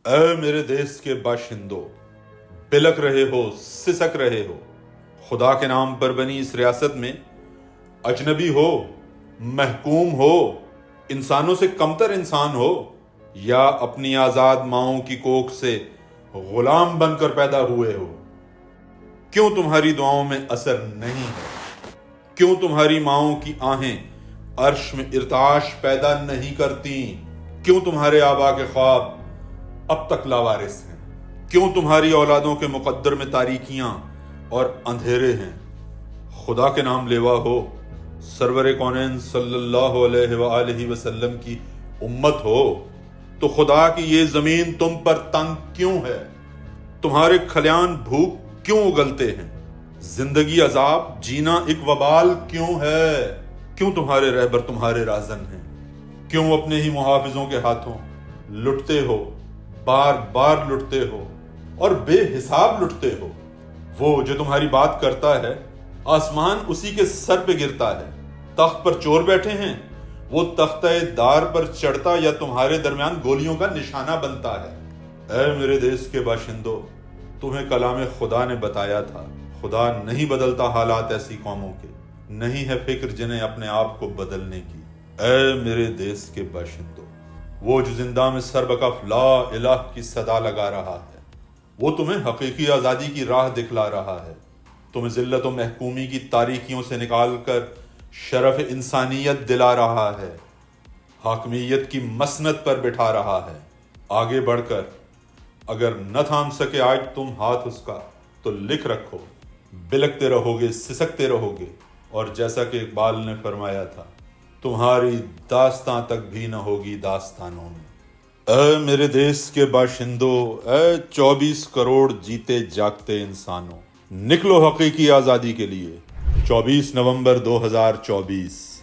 اے میرے دیس کے باشندوں، بلک رہے ہو، سسک رہے ہو، خدا کے نام پر بنی اس ریاست میں اجنبی ہو، محکوم ہو، انسانوں سے کمتر انسان ہو، یا اپنی آزاد ماؤں کی کوکھ سے غلام بن کر پیدا ہوئے ہو، کیوں تمہاری دعاؤں میں اثر نہیں ہے؟ کیوں تمہاری ماؤں کی آہیں عرش میں ارتعاش پیدا نہیں کرتی؟ کیوں تمہارے آبا کے خواب اب تک لاوارث ہیں؟ کیوں تمہاری اولادوں کے مقدر میں تاریکیاں اور اندھیرے ہیں؟ خدا کے نام لیوا ہو، سرور کونین صلی اللہ علیہ وآلہ وسلم کی امت ہو، تو خدا کی یہ زمین تم پر تنگ کیوں ہے؟ تمہارے کھلیان بھوک کیوں اگلتے ہیں؟ زندگی عذاب، جینا ایک وبال کیوں ہے؟ کیوں تمہارے رہبر تمہارے رازن ہیں؟ کیوں اپنے ہی محافظوں کے ہاتھوں لٹتے ہو، بار بار لٹتے ہو اور بے حساب لٹتے ہو؟ وہ جو تمہاری بات کرتا ہے، آسمان اسی کے سر پہ گرتا ہے۔ تخت پر چور بیٹھے ہیں، وہ تختہ دار پر چڑھتا یا تمہارے درمیان گولیوں کا نشانہ بنتا ہے۔ اے میرے دیس کے باشندوں، تمہیں کلام خدا نے بتایا تھا، خدا نہیں بدلتا حالات ایسی قوموں کے، نہیں ہے فکر جنہیں اپنے آپ کو بدلنے کی۔ اے میرے دیس کے باشندوں، وہ جو زندہ میں سربکف لا الہ کی صدا لگا رہا ہے، وہ تمہیں حقیقی آزادی کی راہ دکھلا رہا ہے، تمہیں ذلت و محکومی کی تاریکیوں سے نکال کر شرف انسانیت دلا رہا ہے، حاکمیت کی مسند پر بٹھا رہا ہے۔ آگے بڑھ کر اگر نہ تھام سکے آج تم ہاتھ اس کا، تو لکھ رکھو، بلکتے رہو گے، سسکتے رہو گے، اور جیسا کہ اقبال نے فرمایا تھا، تمہاری داستان تک بھی نہ ہوگی داستانوں میں۔ اے میرے دیس کے باشندوں، اے 24 کروڑ جیتے جاگتے انسانوں، نکلو حقیقی آزادی کے لیے۔ 24 نومبر 2024۔